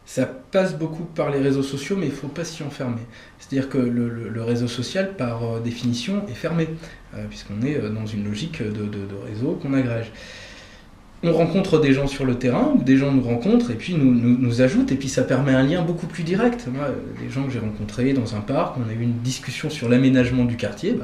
Ça passe beaucoup par les réseaux sociaux, mais il ne faut pas s'y enfermer. C'est-à-dire que le réseau social, par définition, est fermé, puisqu'on est dans une logique de réseau qu'on agrège. On rencontre des gens sur le terrain, ou des gens nous rencontrent, et puis nous ajoutent, et puis ça permet un lien beaucoup plus direct. Moi, les gens que j'ai rencontrés dans un parc, on a eu une discussion sur l'aménagement du quartier,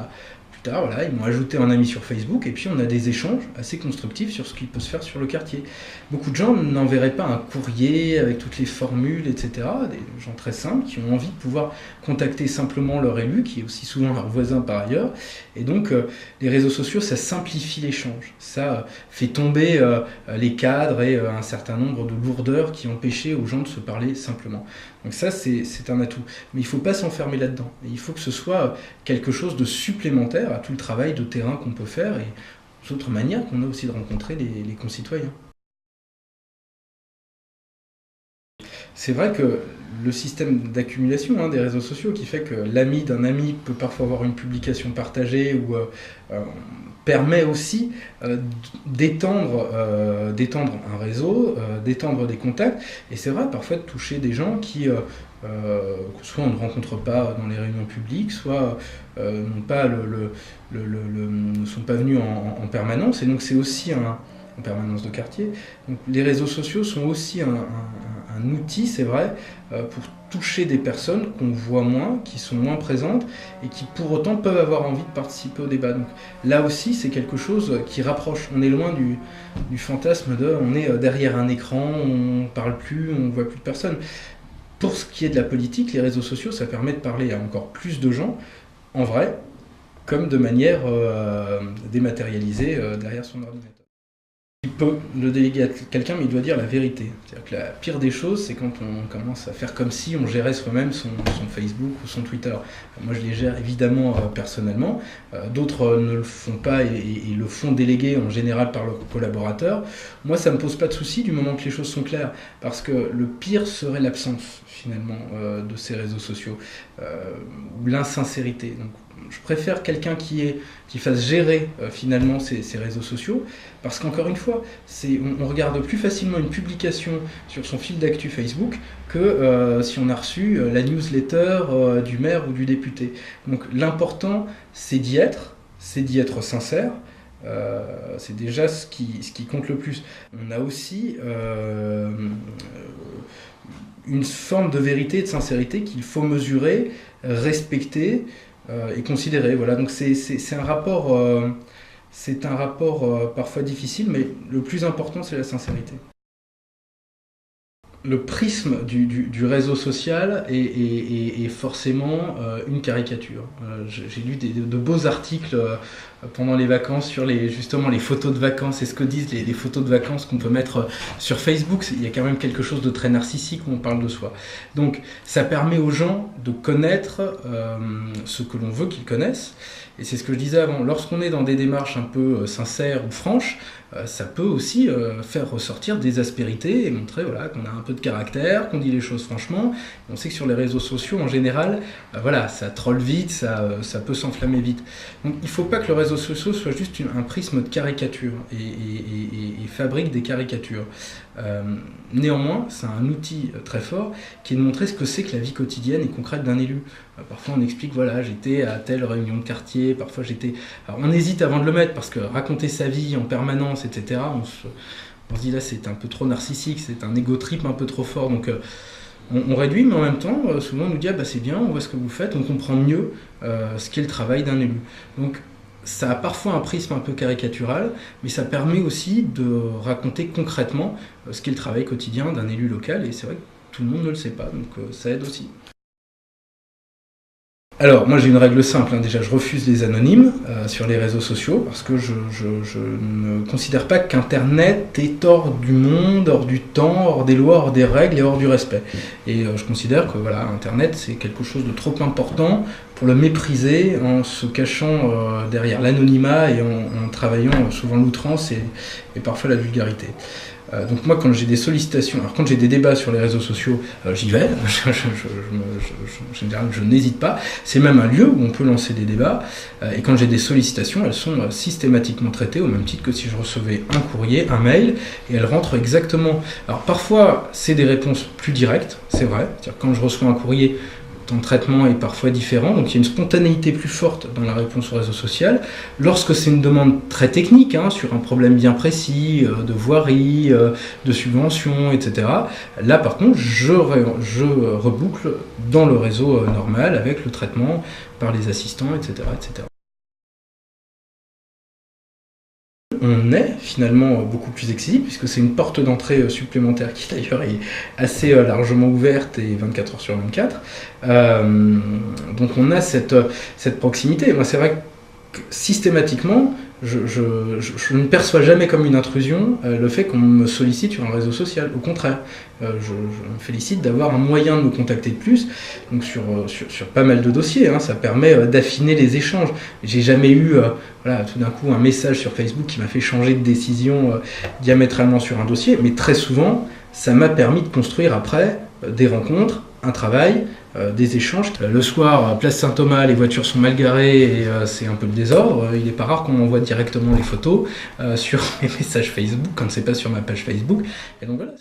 plus tard, voilà, ils m'ont ajouté en ami sur Facebook, et puis on a des échanges assez constructifs sur ce qui peut se faire sur le quartier. Beaucoup de gens n'enverraient pas un courrier avec toutes les formules, etc. Des gens très simples qui ont envie de pouvoir contacter simplement leur élu, qui est aussi souvent leur voisin par ailleurs. Et donc, les réseaux sociaux, ça simplifie l'échange. Ça fait tomber les cadres et un certain nombre de lourdeurs qui empêchaient aux gens de se parler simplement. Donc ça, c'est un atout. Mais il ne faut pas s'enfermer là-dedans. Et il faut que ce soit quelque chose de supplémentaire à tout le travail de terrain qu'on peut faire et d'autres manières qu'on a aussi de rencontrer les concitoyens. C'est vrai que le système d'accumulation des réseaux sociaux qui fait que l'ami d'un ami peut parfois avoir une publication partagée ou permet aussi d'étendre un réseau, d'étendre des contacts. Et c'est vrai parfois de toucher des gens qui, soit on ne rencontre pas dans les réunions publiques, soit ne sont pas venus en permanence. Et donc c'est aussi en permanence de quartier. Donc les réseaux sociaux sont aussi un outil, c'est vrai, pour toucher des personnes qu'on voit moins, qui sont moins présentes et qui pour autant peuvent avoir envie de participer au débat. Donc là aussi, c'est quelque chose qui rapproche. On est loin du fantasme de on est derrière un écran, on ne parle plus, on ne voit plus de personnes. Pour ce qui est de la politique, les réseaux sociaux, ça permet de parler à encore plus de gens, en vrai, comme de manière dématérialisée derrière son ordinateur. Il peut le déléguer à quelqu'un, mais il doit dire la vérité. C'est-à-dire que la pire des choses, c'est quand on commence à faire comme si on gérait soi-même son Facebook ou son Twitter. Moi, je les gère évidemment personnellement. D'autres ne le font pas et le font déléguer en général par leurs collaborateurs. Moi, ça ne me pose pas de souci du moment que les choses sont claires. Parce que le pire serait l'absence, finalement, de ces réseaux sociaux. Ou l'insincérité. Donc, je préfère quelqu'un qui fasse gérer finalement ces réseaux sociaux, parce qu'encore une fois, on regarde plus facilement une publication sur son fil d'actu Facebook que si on a reçu la newsletter du maire ou du député. Donc l'important, c'est d'y être sincère. C'est déjà ce qui compte le plus. On a aussi une forme de vérité et de sincérité qu'il faut mesurer, respecter et considérer. Voilà, donc c'est un rapport, parfois difficile, mais le plus important, c'est la sincérité. Le prisme du réseau social est forcément une caricature. J'ai lu de beaux articles pendant les vacances sur justement les photos de vacances et ce que disent les photos de vacances qu'on peut mettre sur Facebook. Il y a quand même quelque chose de très narcissique où on parle de soi. Donc ça permet aux gens de connaître ce que l'on veut qu'ils connaissent. Et c'est ce que je disais avant, lorsqu'on est dans des démarches un peu sincères ou franches, ça peut aussi faire ressortir des aspérités et montrer qu'on a un peu de caractère, qu'on dit les choses franchement. On sait que sur les réseaux sociaux, en général, ça troll vite, ça peut s'enflammer vite. Donc il ne faut pas que le réseau social soit juste un prisme de caricature et fabrique des caricatures. Néanmoins, c'est un outil très fort qui est de montrer ce que c'est que la vie quotidienne et concrète d'un élu. Parfois on explique, j'étais à telle réunion de quartier, parfois j'étais... Alors on hésite avant de le mettre parce que raconter sa vie en permanence, etc., on se dit là c'est un peu trop narcissique, c'est un ego trip un peu trop fort, donc on réduit, mais en même temps, souvent on nous dit c'est bien, on voit ce que vous faites, on comprend mieux ce qu'est le travail d'un élu. Donc ça a parfois un prisme un peu caricatural, mais ça permet aussi de raconter concrètement ce qu'est le travail quotidien d'un élu local, et c'est vrai que tout le monde ne le sait pas, donc ça aide aussi. Alors, moi j'ai une règle simple, déjà je refuse les anonymes sur les réseaux sociaux parce que je ne considère pas qu'Internet est hors du monde, hors du temps, hors des lois, hors des règles et hors du respect. Et je considère que Internet c'est quelque chose de trop important pour le mépriser en se cachant derrière l'anonymat et en travaillant souvent l'outrance et parfois la vulgarité. Donc moi, quand j'ai des sollicitations, alors quand j'ai des débats sur les réseaux sociaux, j'y vais, en général, je n'hésite pas. C'est même un lieu où on peut lancer des débats. Et quand j'ai des sollicitations, elles sont systématiquement traitées au même titre que si je recevais un courrier, un mail, et elles rentrent exactement. Alors parfois, c'est des réponses plus directes, c'est vrai. C'est-à-dire, quand je reçois un courrier, ton traitement est parfois différent, donc il y a une spontanéité plus forte dans la réponse au réseau social. Lorsque c'est une demande très technique, sur un problème bien précis, de voirie, de subvention, etc., là par contre, je reboucle dans le réseau normal avec le traitement par les assistants, etc., etc. On est finalement beaucoup plus accessible puisque c'est une porte d'entrée supplémentaire qui d'ailleurs est assez largement ouverte et 24 heures sur 24. Donc on a cette proximité. Moi c'est vrai que systématiquement je ne perçois jamais comme une intrusion le fait qu'on me sollicite sur un réseau social. Au contraire, je me félicite d'avoir un moyen de me contacter de plus. Donc sur pas mal de dossiers, ça permet d'affiner les échanges. J'ai jamais eu tout d'un coup un message sur Facebook qui m'a fait changer de décision diamétralement sur un dossier, mais très souvent ça m'a permis de construire après des rencontres, un travail, des échanges. Le soir, place Saint-Thomas, les voitures sont mal garées et c'est un peu le désordre. Il n'est pas rare qu'on m'envoie directement les photos sur mes messages Facebook quand c'est pas sur ma page Facebook. Et donc voilà.